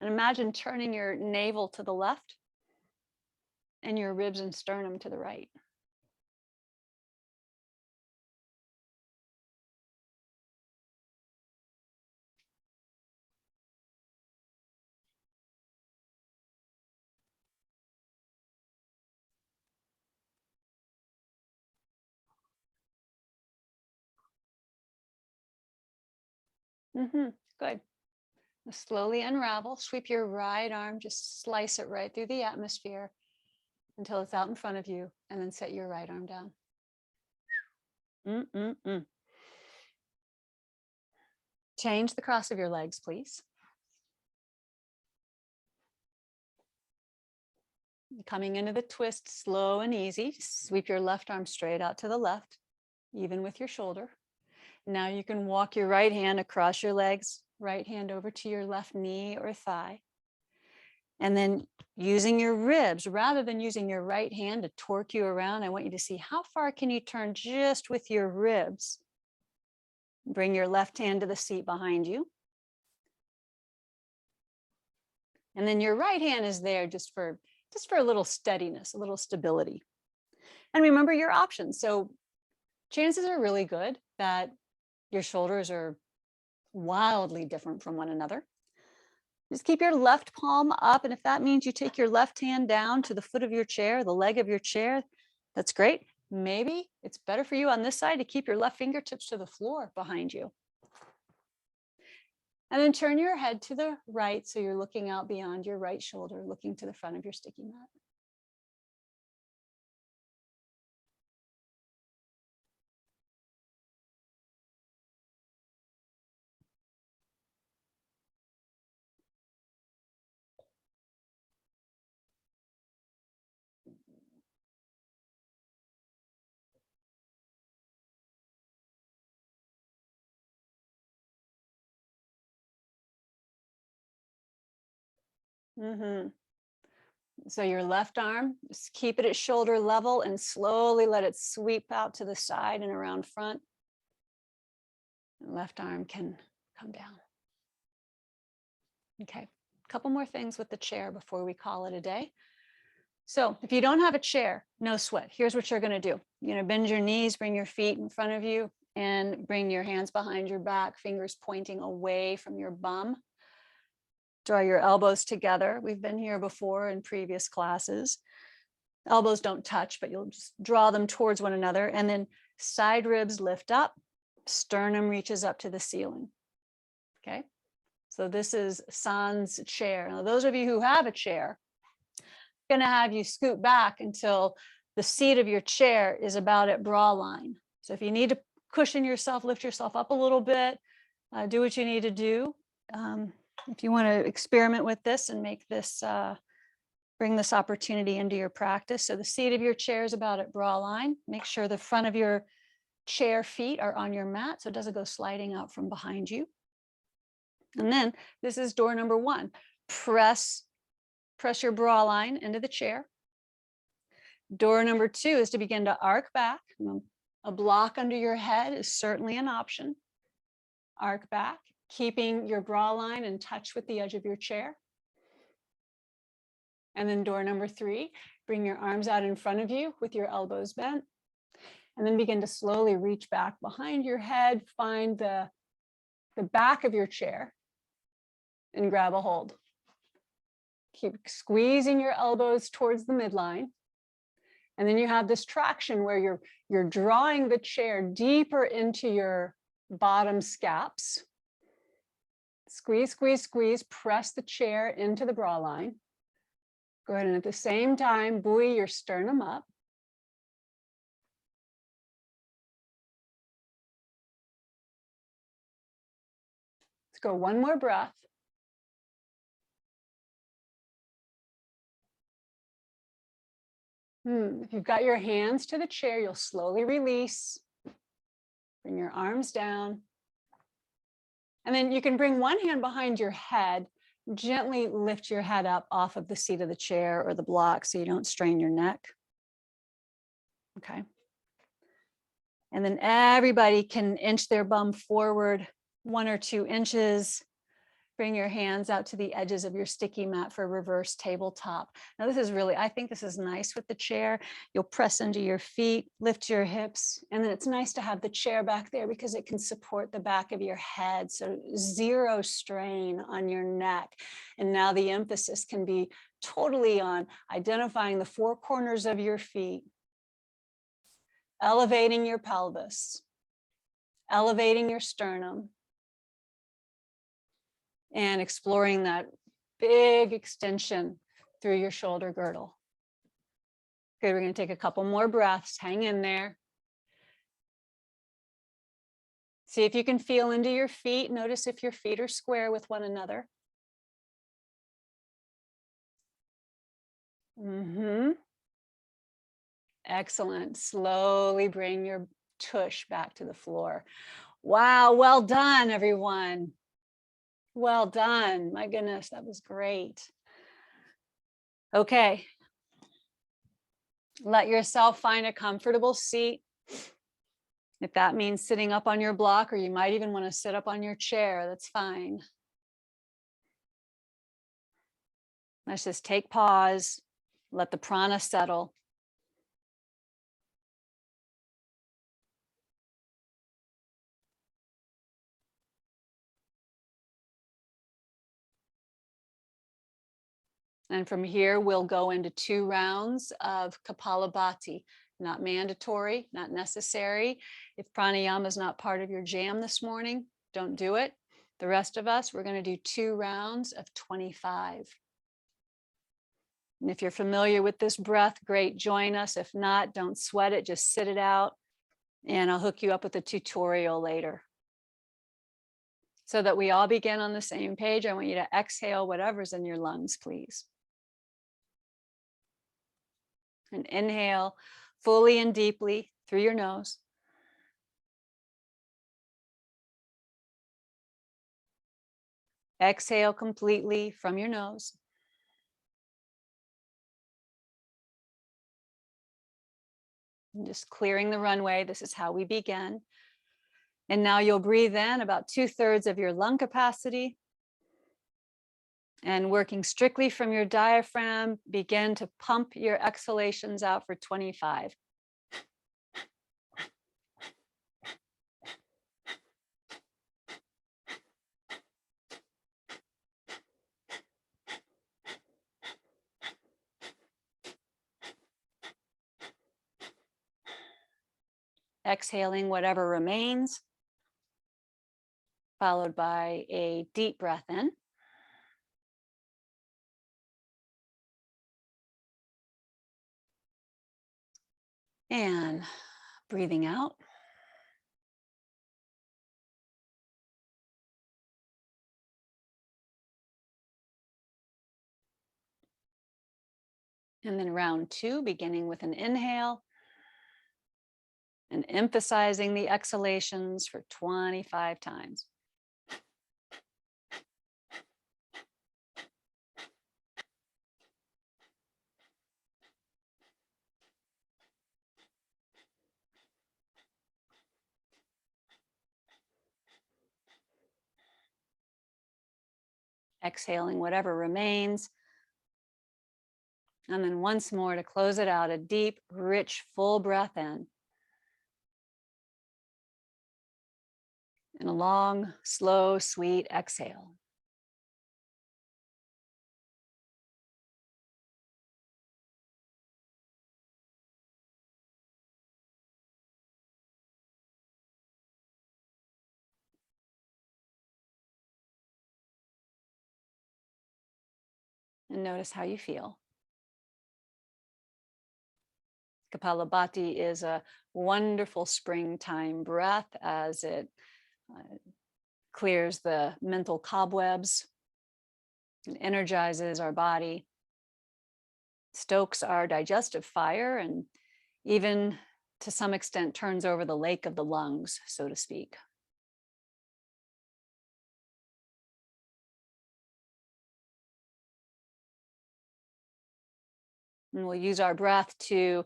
And imagine turning your navel to the left and your ribs and sternum to the right. Good. Slowly unravel, sweep your right arm, just slice it right through the atmosphere until it's out in front of you, and then set your right arm down. Change the cross of your legs, please. Coming into the twist, slow and easy. Sweep your left arm straight out to the left, even with your shoulder. Now you can walk your right hand across your legs, right hand over to your left knee or thigh. And then using your ribs, rather than using your right hand to torque you around, I want you to see how far can you turn just with your ribs. Bring your left hand to the seat behind you. And then your right hand is there just for a little steadiness, a little stability. And remember your options. So chances are really good that your shoulders are wildly different from one another. Just keep your left palm up. And if that means you take your left hand down to the foot of your chair, the leg of your chair, that's great. Maybe it's better for you on this side to keep your left fingertips to the floor behind you. And then turn your head to the right so you're looking out beyond your right shoulder, looking to the front of your sticky mat. So your left arm, just keep it at shoulder level and slowly let it sweep out to the side and around front. And left arm can come down. Okay, a couple more things with the chair before we call it a day. So if you don't have a chair, no sweat. Here's what you're going to do. You're going to bend your knees, bring your feet in front of you, and bring your hands behind your back, fingers pointing away from your bum. Draw your elbows together. We've been here before in previous classes. Elbows don't touch, but you'll just draw them towards one another. And then side ribs lift up, sternum reaches up to the ceiling. Okay, so this is sans chair. Now, those of you who have a chair, I'm going to have you scoot back until the seat of your chair is about at bra line. So if you need to cushion yourself, lift yourself up a little bit, do what you need to do. If you want to experiment with this and make this, bring this opportunity into your practice. So the seat of your chair is about at bra line. Make sure the front of your chair feet are on your mat so it doesn't go sliding out from behind you. And then this is door number one. Press your bra line into the chair. Door number two is to begin to arc back. A block under your head is certainly an option. Arc back, keeping your bra line in touch with the edge of your chair. And then door number 3, bring your arms out in front of you with your elbows bent. And then begin to slowly reach back behind your head, find the back of your chair and grab a hold. Keep squeezing your elbows towards the midline. And then you have this traction where you're drawing the chair deeper into your bottom scaps. Squeeze, squeeze, squeeze, press the chair into the bra line. Go ahead and at the same time, buoy your sternum up. Let's go one more breath. If you've got your hands to the chair, you'll slowly release. Bring your arms down. And then you can bring one hand behind your head, gently lift your head up off of the seat of the chair or the block so you don't strain your neck. Okay. And then everybody can inch their bum forward 1 or 2 inches. Bring your hands out to the edges of your sticky mat for reverse tabletop. Now this is really, I think this is nice with the chair. You'll press into your feet, lift your hips, and then it's nice to have the chair back there because it can support the back of your head. So 0 strain on your neck. And now the emphasis can be totally on identifying the 4 corners of your feet, elevating your pelvis, elevating your sternum, and exploring that big extension through your shoulder girdle. Good, we're going to take a couple more breaths. Hang in there. See if you can feel into your feet. Notice if your feet are square with one another. Excellent. Slowly bring your tush back to the floor. Wow, well done, everyone. Well done. My goodness, that was great. Okay. Let yourself find a comfortable seat. If that means sitting up on your block, or you might even want to sit up on your chair, that's fine. Let's just take pause. Let the prana settle. And from here, we'll go into 2 rounds of Kapalabhati. Not mandatory, not necessary. If pranayama is not part of your jam this morning, don't do it. The rest of us, we're going to do 2 rounds of 25. And if you're familiar with this breath, great, join us. If not, don't sweat it, just sit it out. And I'll hook you up with a tutorial later. So that we all begin on the same page, I want you to exhale whatever's in your lungs, please. And inhale fully and deeply through your nose. Exhale completely from your nose. And just clearing the runway. This is how we begin. And now you'll breathe in about 2/3 of your lung capacity. And working strictly from your diaphragm, begin to pump your exhalations out for 25. Exhaling whatever remains, followed by a deep breath in. And breathing out. And then round 2, beginning with an inhale and emphasizing the exhalations for 25 times. exhaling whatever remains. And then once more to close it out, a deep, rich, full breath in. And a long, slow, sweet exhale. And notice how you feel. Kapalabhati is a wonderful springtime breath as it clears the mental cobwebs and energizes our body, stokes our digestive fire, and even to some extent turns over the lake of the lungs, so to speak. And we'll use our breath to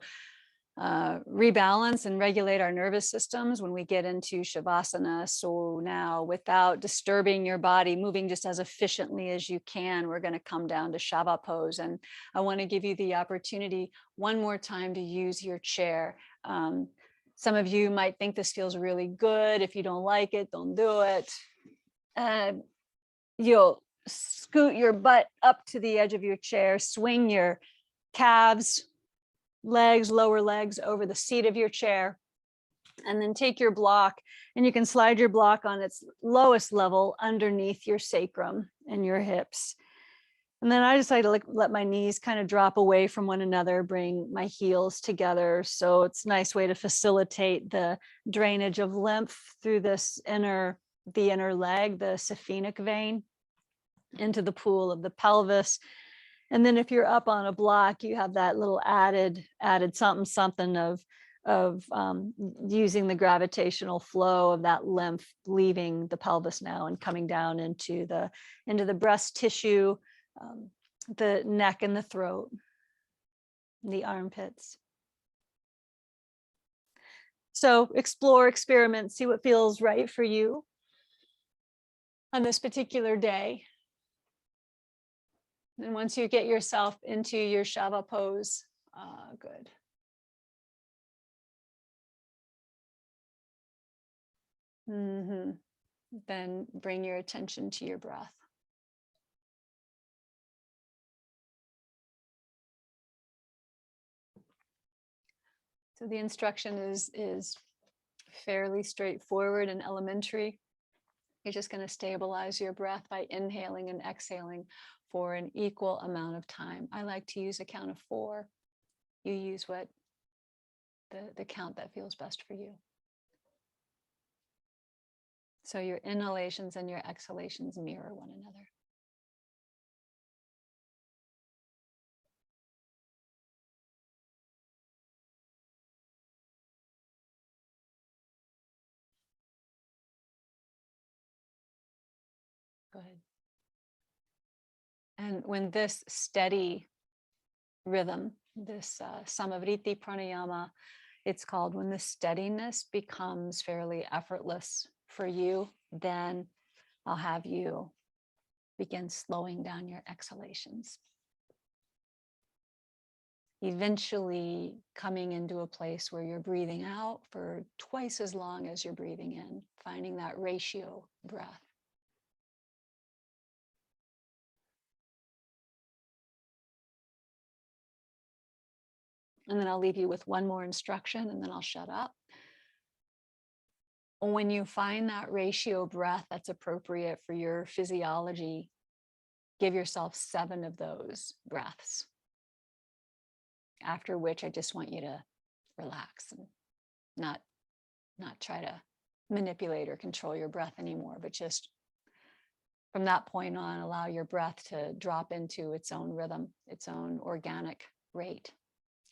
rebalance and regulate our nervous systems when we get into Shavasana. So now, without disturbing your body, moving just as efficiently as you can, we're going to come down to Shava pose. And I want to give you the opportunity one more time to use your chair. Some of you might think this feels really good. If you don't like it, don't do it. You'll scoot your butt up to the edge of your chair, swing your calves, legs, lower legs over the seat of your chair, and then take your block, and you can slide your block on its lowest level underneath your sacrum and your hips. And then I decide to let my knees kind of drop away from one another, bring my heels together. So it's a nice way to facilitate the drainage of lymph through the inner leg, the saphenous vein, into the pool of the pelvis. And then if you're up on a block, you have that little added something of using the gravitational flow of that lymph leaving the pelvis now and coming down into the breast tissue, the neck and the throat, and the armpits. So explore, experiment, see what feels right for you on this particular day. And once you get yourself into your Shava pose, good. Then bring your attention to your breath. So the instruction is fairly straightforward and elementary. You're just going to stabilize your breath by inhaling and exhaling for an equal amount of time. I like to use a count of 4. You use what the count that feels best for you. So your inhalations and your exhalations mirror one another. Go ahead. And when this steady rhythm, this samavriti pranayama, it's called, when the steadiness becomes fairly effortless for you, then I'll have you begin slowing down your exhalations. Eventually coming into a place where you're breathing out for twice as long as you're breathing in, finding that ratio breath. And then I'll leave you with one more instruction and then I'll shut up. When you find that ratio breath that's appropriate for your physiology, give yourself 7 of those breaths. After which I just want you to relax and not try to manipulate or control your breath anymore, but just from that point on, allow your breath to drop into its own rhythm, its own organic rate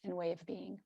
and way of being.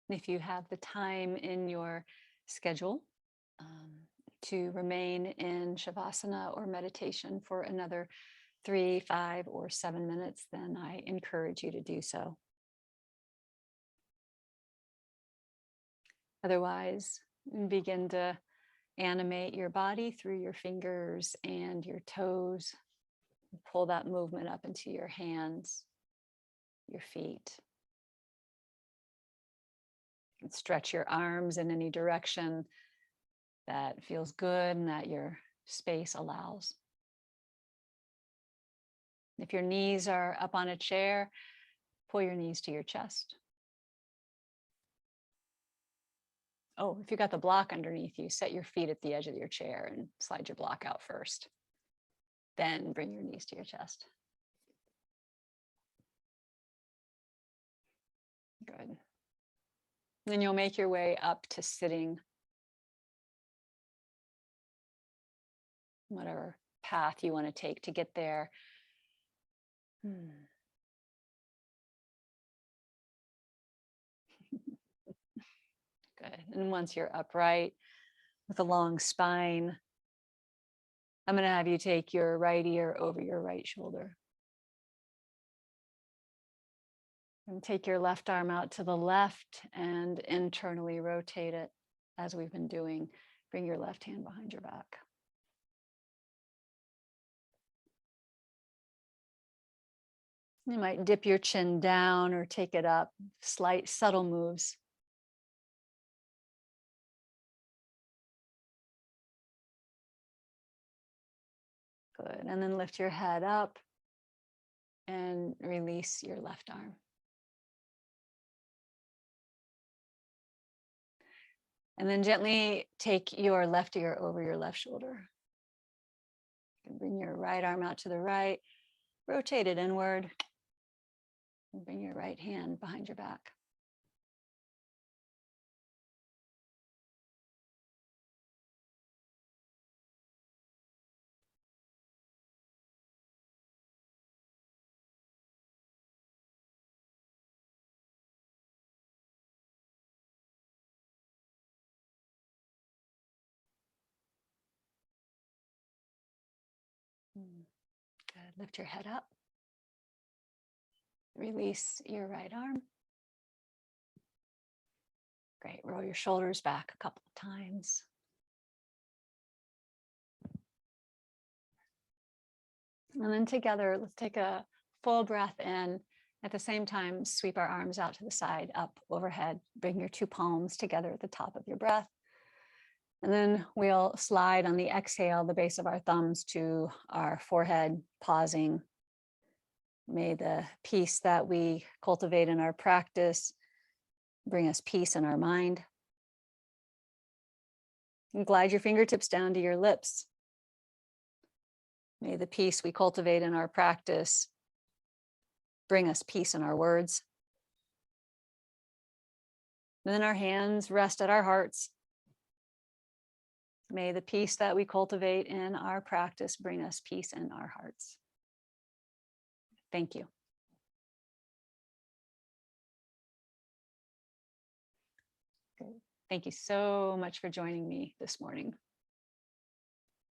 If you have the time in your schedule to remain in Shavasana or meditation for another 3, 5, or 7 minutes, then I encourage you to do so. Otherwise, begin to animate your body through your fingers and your toes. Pull that movement up into your hands, your feet. And stretch your arms in any direction that feels good and that your space allows. If your knees are up on a chair, pull your knees to your chest. Oh, if you got the block underneath you, set your feet at the edge of your chair and slide your block out first. Then bring your knees to your chest. Good. Then you'll make your way up to sitting. Whatever path you want to take to get there. Good. And once you're upright with a long spine, I'm going to have you take your right ear over your right shoulder. And take your left arm out to the left and internally rotate it as we've been doing. Bring your left hand behind your back. You might dip your chin down or take it up, slight subtle moves. Good. And then lift your head up and release your left arm. And then gently take your left ear over your left shoulder. And bring your right arm out to the right, rotate it inward, and bring your right hand behind your back. Good. Lift your head up. Release your right arm. Great. Roll your shoulders back a couple of times. And then together, let's take a full breath in. At the same time, sweep our arms out to the side, up overhead. Bring your 2 palms together at the top of your breath. And then we'll slide on the exhale, the base of our thumbs to our forehead, pausing. May the peace that we cultivate in our practice bring us peace in our mind. And glide your fingertips down to your lips. May the peace we cultivate in our practice bring us peace in our words. And then our hands rest at our hearts. May the peace that we cultivate in our practice bring us peace in our hearts. Thank you. Great. Thank you so much for joining me this morning.